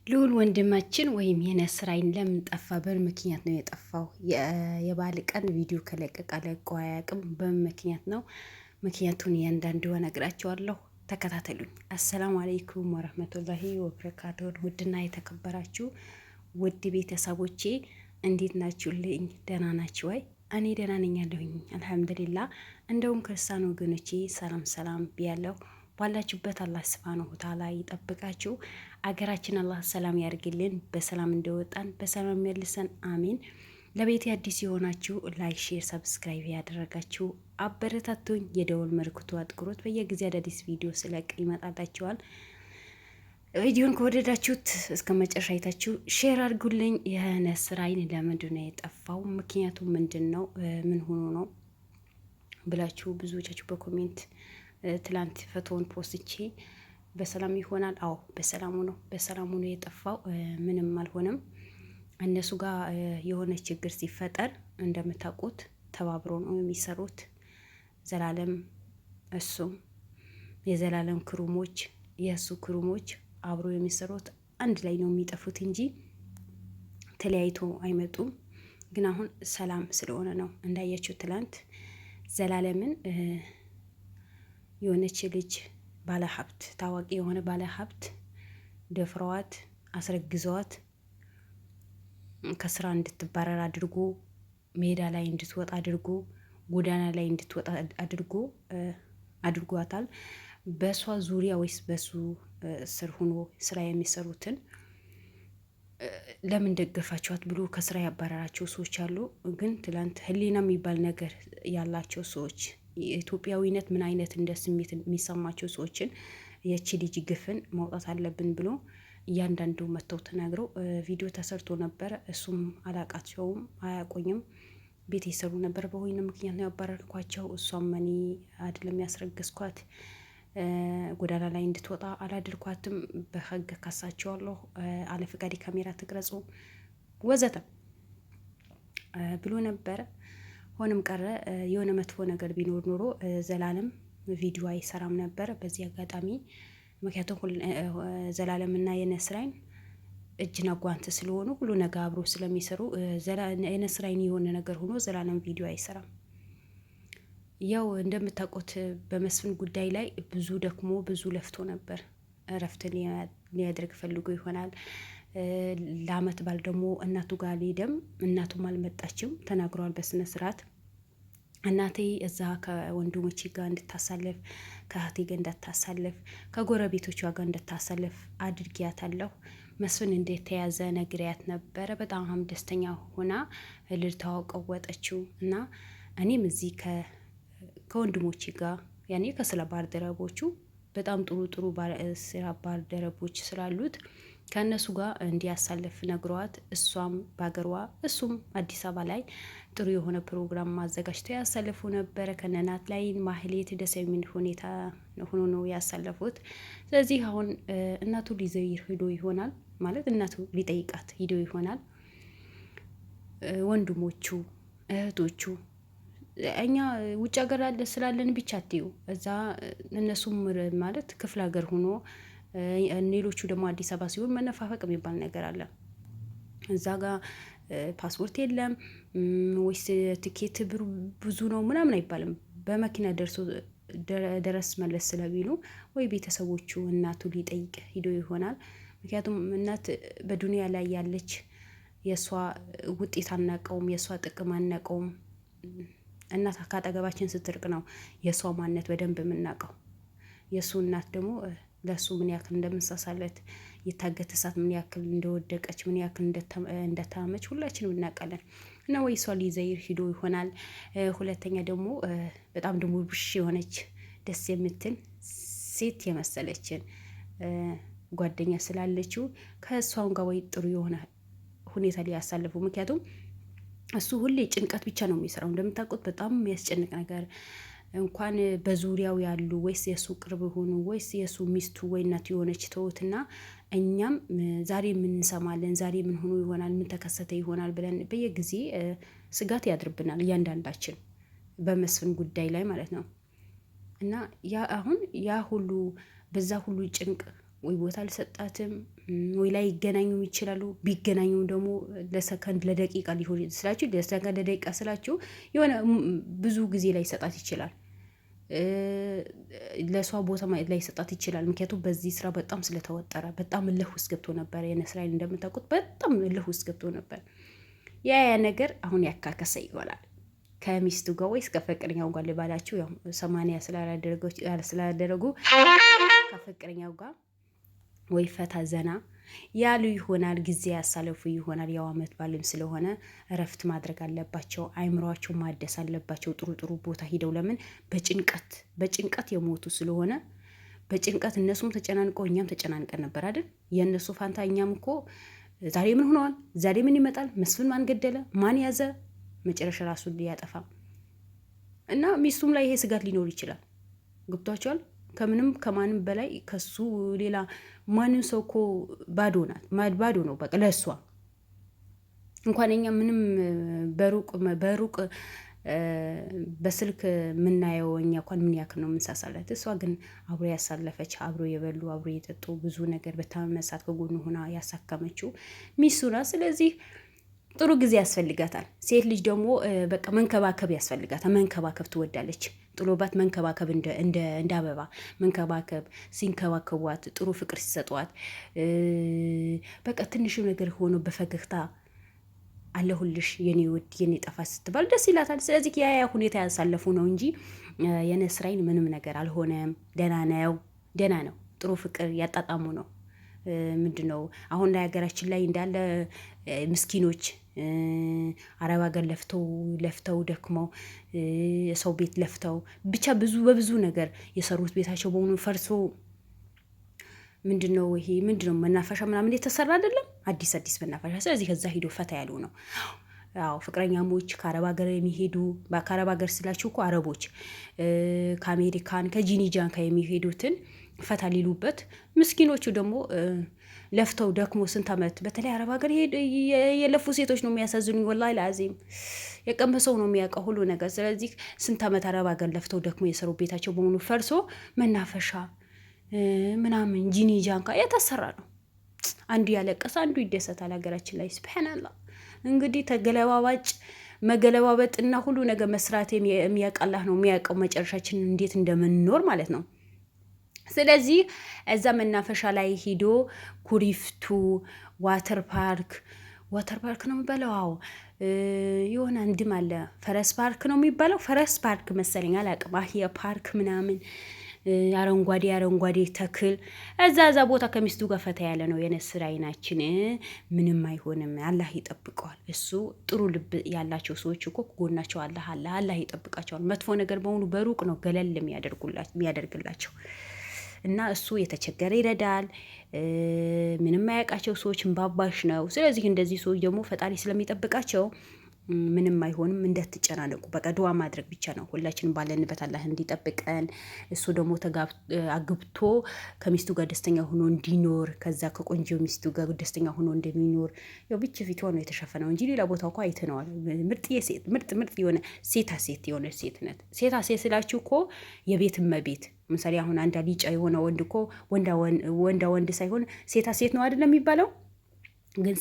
ልዑል ወንድማችን ወይም የነስራይን ለምን ጠፋ? በምን ምክንያት ነው የጠፋው? የባል ቀን ቪዲዮ ከለቀቀ ለቆ አያውቅም። በምን ምክንያት ነው? ምክንያቱን እያንዳንዱ እነግራቸዋለሁ። ተከታተሉኝ። አሰላሙ አለይኩም ወረህመቱላሂ ወበረካቱሁ። ውድና የተከበራችሁ ውድ ቤተሰቦቼ እንዴት ናችሁልኝ? ደህና ናችሁ ወይ? እኔ ደህና ነኝ ያለሁኝ አልሐምዱሊላህ። እንደውም ክርስቲያን ወገኖቼ ሰላም ሰላም ብያለሁ። ባላችሁበት አላህ ሱብሃነሁ ወተዓላ ይጠብቃችሁ። አገራችን አላህ ሰላም ያርግልን። በሰላም እንደወጣን በሰላም መልሰን አሚን። ለቤቴ አዲስ የሆናችሁ ላይክ፣ ሼር፣ ሰብስክራይብ ያደረጋችሁ አበረታቱኝ። የደወል ምልክቱ አጥቁሩት። በየጊዜ አዳዲስ ቪዲዮ ስለቅ ይመጣላችኋል። ቪዲዮን ከወደዳችሁት እስከ መጨረሻ አይታችሁ ሼር አድርጉልኝ። የነስራይን ለምንድን ነው የጠፋው? ምክንያቱ ምንድን ነው? ምን ሆኖ ነው ብላችሁ ብዙዎቻችሁ በኮሜንት ትላንት ፎቶውን ፖስትቼ በሰላም ይሆናል። አዎ በሰላሙ ነው። በሰላሙ ነው የጠፋው። ምንም አልሆነም። እነሱ ጋር የሆነ ችግር ሲፈጠር እንደምታውቁት ተባብሮ ነው የሚሰሩት። ዘላለም እሱም የዘላለም ክሩሞች የእሱ ክሩሞች አብሮ የሚሰሩት አንድ ላይ ነው የሚጠፉት እንጂ ተለያይቶ አይመጡም። ግን አሁን ሰላም ስለሆነ ነው። እንዳያችሁ ትላንት ዘላለምን የሆነች ልጅ ባለሀብት ታዋቂ የሆነ ባለሀብት ደፍረዋት አስረግዘዋት ከስራ እንድትባረር አድርጎ ሜዳ ላይ እንድትወጣ አድርጎ ጎዳና ላይ እንድትወጣ አድርጓታል። በሷ ዙሪያ ወይስ በሱ ስር ሆኖ ስራ የሚሰሩትን ለምን ደገፋችኋት ብሎ ከስራ ያባረራቸው ሰዎች አሉ። ግን ትላንት ህሊና የሚባል ነገር ያላቸው ሰዎች የኢትዮጵያዊነት ምን አይነት እንደ ስሜት የሚሰማቸው ሰዎችን የቺ ልጅ ግፍን ማውጣት አለብን ብሎ እያንዳንዱ መጥተው ተናግረው ቪዲዮ ተሰርቶ ነበረ። እሱም አላቃቸውም፣ አያቆኝም። ቤት የሰሩ ነበር። በሆነ ምክንያት ነው ያባረርኳቸው። እሷም እኔ አይደለም ያስረገዝኳት ጎዳና ላይ እንድትወጣ አላድርኳትም፣ በህግ ካሳቸዋለሁ፣ አለ ፈቃድ ካሜራ ትቅረጹ ወዘተ ብሎ ነበረ። ሆነም ቀረ። የሆነ መጥፎ ነገር ቢኖር ኖሮ ዘላለም ቪዲዮ አይሰራም ነበር። በዚህ አጋጣሚ ምክንያቱም ዘላለም እና የነስራይን እጅና ጓንት ስለሆኑ ሁሉ ነገር አብሮ ስለሚሰሩ የነስራይን የሆነ ነገር ሆኖ ዘላለም ቪዲዮ አይሰራም። ያው እንደምታውቁት በመስፍን ጉዳይ ላይ ብዙ ደክሞ ብዙ ለፍቶ ነበር። እረፍት ሊያደርግ ፈልጎ ይሆናል። ለአመት ባል ደግሞ እናቱ ጋር ሊደም እናቱም አልመጣችም፣ ተናግረዋል በስነ ስርዓት። እናቴ እዛ ከወንድሞቼ ጋር እንድታሳልፍ ከእህቴ ጋር እንዳታሳልፍ ከጎረቤቶቿ ጋር እንድታሳልፍ አድርጊያታለሁ። መስፍን እንዴት ተያዘ ነግሪያት ነበረ። በጣም ደስተኛ ሆና ልልታዋ ቀወጠችው እና እኔም እዚህ ከወንድሞቼ ጋር ያኔ ከስለ ባልደረቦቹ በጣም ጥሩ ጥሩ ስራ ባልደረቦች ስላሉት ከእነሱ ጋር እንዲያሳልፍ ነግሯት፣ እሷም በሀገሯ እሱም አዲስ አበባ ላይ ጥሩ የሆነ ፕሮግራም ማዘጋጅተው ያሳልፉ ነበረ። ከነናት ላይ ማህሌት ደስ የሚል ሁኔታ ሆኖ ነው ያሳለፉት። ስለዚህ አሁን እናቱ ሊዘይር ሂዶ ይሆናል ማለት እናቱ ሊጠይቃት ሂዶ ይሆናል። ወንድሞቹ እህቶቹ እኛ ውጭ ሀገር ስላለን ብቻ አትዩ እዛ እነሱም ማለት ክፍለ ሀገር ሆኖ ሌሎቹ ደግሞ አዲስ አበባ ሲሆን መነፋፈቅ የሚባል ነገር አለ። እዛ ጋር ፓስፖርት የለም ወይስ ቲኬት ብሩ ብዙ ነው ምናምን አይባልም። በመኪና ደረስ መለስ ስለሚሉ ወይ ቤተሰቦቹ እናቱ ሊጠይቅ ሂዶ ይሆናል። ምክንያቱም እናት በዱንያ ላይ ያለች የእሷ ውጤት አናቀውም፣ የእሷ ጥቅም አናቀውም። እናት ካጠገባችን ስትርቅ ነው የእሷ ማንነት በደንብ የምናውቀው። የእሱ እናት ደግሞ ለሱ ምን ያክል እንደምንሳሳለት የታገተ እሳት ምን ያክል እንደወደቀች ምን ያክል እንደታመች ሁላችንም እናውቃለን። እና ወይ እሷ ሊዘይር ሂዶ ይሆናል። ሁለተኛ ደግሞ በጣም ደግሞ ብሽ የሆነች ደስ የምትል ሴት የመሰለችን ጓደኛ ስላለችው ከእሷን ጋር ወይ ጥሩ የሆነ ሁኔታ ሊያሳልፉ። ምክንያቱም እሱ ሁሌ ጭንቀት ብቻ ነው የሚሰራው። እንደምታውቁት በጣም የሚያስጨንቅ ነገር እንኳን በዙሪያው ያሉ ወይስ የሱ ቅርብ ሆኑ ወይስ የሱ ሚስቱ ወይ እናቱ የሆነች ተውትና እኛም ዛሬ ምን እንሰማለን፣ ዛሬ ምን ሆኖ ይሆናል፣ ምን ተከሰተ ይሆናል ብለን በየጊዜ ስጋት ያድርብናል እያንዳንዳችን በመስፍን ጉዳይ ላይ ማለት ነው። እና ያ አሁን ያ ሁሉ በዛ ሁሉ ጭንቅ ወይ ቦታ አልሰጣትም ወይ ላይ ይገናኙ ይችላሉ። ቢገናኙ ደግሞ ለሰከንድ ለደቂቃ ሊሆን ስላችሁ ለሰከንድ ለደቂቃ ስላችሁ የሆነ ብዙ ጊዜ ላይ ሰጣት ይችላል። ለሷ ቦታ ላይ ሰጣት ይችላል። ምክንያቱም በዚህ ስራ በጣም ስለተወጠረ በጣም እልህ ውስጥ ገብቶ ነበር። የነስራይን እንደምታውቁት በጣም እልህ ውስጥ ገብቶ ነበር። ያ ነገር አሁን ያካከሰ ይሆናል ከሚስቱ ጋር ወይስ ከፍቅረኛው ጋር ልባላችሁ። ያው 80 ስላደረጉ ከፍቅረኛው ጋር ወይ ፈታ ዘና ያሉ ይሆናል። ጊዜ ያሳለፉ ይሆናል። ያው አመት ባልም ስለሆነ እረፍት ማድረግ አለባቸው። አይምሯቸው ማደስ አለባቸው። ጥሩ ጥሩ ቦታ ሂደው ለምን በጭንቀት የሞቱ ስለሆነ በጭንቀት እነሱም ተጨናንቀው እኛም ተጨናንቀን ነበር አይደል? የእነሱ ፋንታ እኛም እኮ ዛሬ ምን ሆነዋል? ዛሬ ምን ይመጣል? መስፍን ማን ገደለ? ማን ያዘ? መጨረሻ ራሱን ሊያጠፋ እና ሚስቱም ላይ ይሄ ስጋት ሊኖር ይችላል። ገብቷቸዋል። ከምንም ከማንም በላይ ከሱ ሌላ ማንም ሰው እኮ ባዶ ነው። በቃ ለእሷ እንኳን እኛ ምንም በሩቅ በስልክ የምናየው እኛ እንኳን ምን ያክል ነው የምንሳሳለት። እሷ ግን አብሮ ያሳለፈች አብሮ የበሉ አብሮ የጠጡ ብዙ ነገር በታመመሳት ከጎኑ ሆና ያሳከመችው ሚስቱ ናት። ስለዚህ ጥሩ ጊዜ ያስፈልጋታል። ሴት ልጅ ደግሞ በቃ መንከባከብ ያስፈልጋታል። መንከባከብ ትወዳለች። ጥሎባት መንከባከብ እንደ አበባ መንከባከብ፣ ሲንከባከቧት፣ ጥሩ ፍቅር ሲሰጧት፣ በቃ ትንሹ ነገር ሆኖ በፈገግታ አለሁልሽ የኔ ውድ የኔ ጠፋት ስትባል ደስ ይላታል። ስለዚህ ያ ሁኔታ ያሳለፉ ነው እንጂ የነስራይን ምንም ነገር አልሆነም። ደህና ነው። ጥሩ ፍቅር ያጣጣሙ ነው። ምንድን ነው አሁን ላይ ሀገራችን ላይ እንዳለ ምስኪኖች አረብ ሀገር ለፍተው ደክመው የሰው ቤት ለፍተው ብቻ በብዙ ነገር የሰሩት ቤታቸው በሆኑ ፈርሶ ምንድነው ይሄ ምንድነው መናፈሻ ምናምን የተሰራ አይደለም፣ አዲስ መናፈሻ። ስለዚህ ከዛ ሂዶ ፈታ ያሉ ነው። አዎ ፍቅረኛሞች ከአረብ ሀገር የሚሄዱ ከአረብ ሀገር ስላችሁ እኮ አረቦች ከአሜሪካን ከጂኒጃንካ የሚሄዱትን ፈታ ሊሉበት፣ ምስኪኖቹ ደግሞ ለፍተው ደክሞ ስንት ዓመት በተለይ አረብ ሀገር የለፉ ሴቶች ነው የሚያሳዝኑኝ። ወላሂ ለአዚም የቀመሰው ነው የሚያውቀው ሁሉ ነገር። ስለዚህ ስንት ዓመት አረብ ሀገር ለፍተው ደክሞ የሰሩ ቤታቸው በሙሉ ፈርሶ መናፈሻ ምናምን ጂኒጃንካ የተሰራ ነው። አንዱ ያለቀሰ አንዱ ይደሰታል። ሀገራችን ላይ ስብሓንላህ። እንግዲህ ተገለባባጭ መገለባበጥና ሁሉ ነገር መስራት የሚያውቃላህ ነው የሚያውቀው መጨረሻችን እንዴት እንደምንኖር ማለት ነው። ስለዚህ እዛ መናፈሻ ላይ ሂዶ ኩሪፍቱ ዋተር ፓርክ ነው የሚባለው። አዎ የሆነ አንድም አለ ፈረስ ፓርክ ነው የሚባለው። ፈረስ ፓርክ መሰለኝ አላውቅም። አህያ ፓርክ ምናምን አረንጓዴ ተክል እዛ ቦታ ከሚስቱ ጋር ፈታ ያለ ነው። የነስር አይናችን ምንም አይሆንም። አላህ ይጠብቀዋል። እሱ ጥሩ ልብ ያላቸው ሰዎች እኮ ጎናቸው አላህ ይጠብቃቸዋል። መጥፎ ነገር በሙሉ በሩቅ ነው ገለል የሚያደርግላቸው እና እሱ የተቸገረ ይረዳል። ምንም አያውቃቸው ሰዎች እንባባሽ ነው። ስለዚህ እንደዚህ ሰዎች ደግሞ ፈጣሪ ስለሚጠብቃቸው ምንም አይሆንም። እንዳትጨናነቁ፣ በቃ ዱዓ ማድረግ ብቻ ነው። ሁላችንም ባለንበት አላህ እንዲጠብቀን፣ እሱ ደግሞ አግብቶ ከሚስቱ ጋር ደስተኛ ሆኖ እንዲኖር፣ ከዛ ከቆንጆ ሚስቱ ጋር ደስተኛ ሆኖ እንደሚኖር ያው ብቻ ፊት ሆኖ የተሸፈነው እንጂ ሌላ ቦታ እኮ አይተነዋል። ምርጥ የሆነ ሴታ ሴት የሆነ ሴት ነት። ሴታ ሴት ስላችሁ እኮ የቤት እመቤት። ምሳሌ አሁን አንድ ሊጫ የሆነ ወንድ እኮ ወንድ ሳይሆን ሴታ ሴት ነው አይደለም የሚባለው። ግን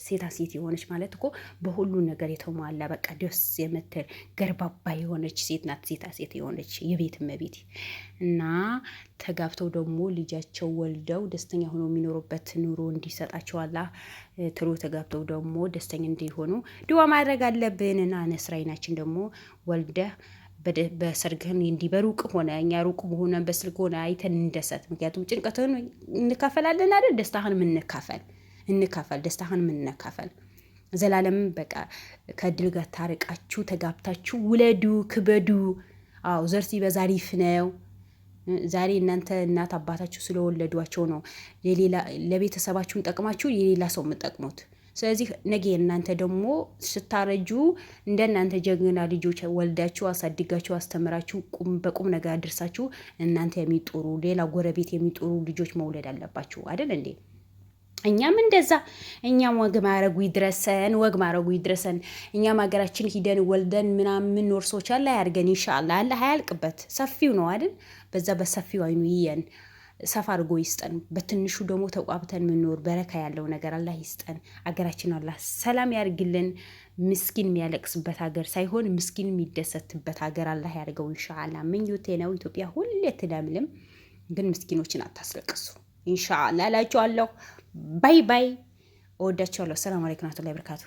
ሴታ ሴት የሆነች ማለት እኮ በሁሉ ነገር የተሟላ በቃ ደስ የምትል ገርባባ የሆነች ሴት ናት። ሴታ ሴት የሆነች የቤት እመቤት እና ተጋብተው ደግሞ ልጃቸው ወልደው ደስተኛ ሆኖ የሚኖሩበት ኑሮ እንዲሰጣቸው አላህ ትሮ ተጋብተው ደግሞ ደስተኛ እንዲሆኑ ድዋ ማድረግ አለብን። እና ነስራይናችን ደግሞ ወልደህ በሰርግህን እንዲህ በሩቅ ሆነ እኛ ሩቅ ሆነ በስልክ ሆነ አይተን እንደሰት። ምክንያቱም ጭንቀትህን እንካፈላለን አይደል? ደስታህን እንካፈል ደስታህን ምንካፈል ዘላለም በቃ ከድል ጋር ታርቃችሁ ተጋብታችሁ ውለዱ ክበዱ። አዎ ዘር ሲበዛ አሪፍ ነው። ዛሬ እናንተ እናት አባታችሁ ስለወለዷቸው ነው ለቤተሰባችሁን ጠቅማችሁ የሌላ ሰው የምጠቅሙት። ስለዚህ ነገ እናንተ ደግሞ ስታረጁ እንደናንተ ጀግና ልጆች ወልዳችሁ አሳድጋችሁ አስተምራችሁ በቁም ነገር አድርሳችሁ እናንተ የሚጦሩ ሌላ ጎረቤት የሚጦሩ ልጆች መውለድ አለባችሁ አይደል እንዴ? እኛም እንደዛ እኛም ወግ ማረጉ ይድረሰን። እኛም ሀገራችን ሂደን ወልደን ምናምን ኖር ሰዎች አላህ ያርገን ኢንሻአላህ። አላህ አያልቅበት ሰፊው ነው አይደል? በዛ በሰፊው አይኑ ይየን ሰፋ አድርጎ ይስጠን። በትንሹ ደግሞ ተቋብተን የምንኖር በረካ ያለው ነገር አላህ ይስጠን። አገራችን አላህ ሰላም ያርግልን። ምስኪን የሚያለቅስበት ሀገር ሳይሆን ምስኪን የሚደሰትበት ሀገር አላህ ያድርገው። ኢንሻአላህ ምኞቴ ነው። ኢትዮጵያ ሁሌ ትለምልም፣ ግን ምስኪኖችን አታስለቅሱ። ኢንሻአላህ እላችኋለሁ። ባይ ባይ። እወዳችኋለሁ። ሰላም አለይኩም ወራህመቱላሂ ወበረካቱ።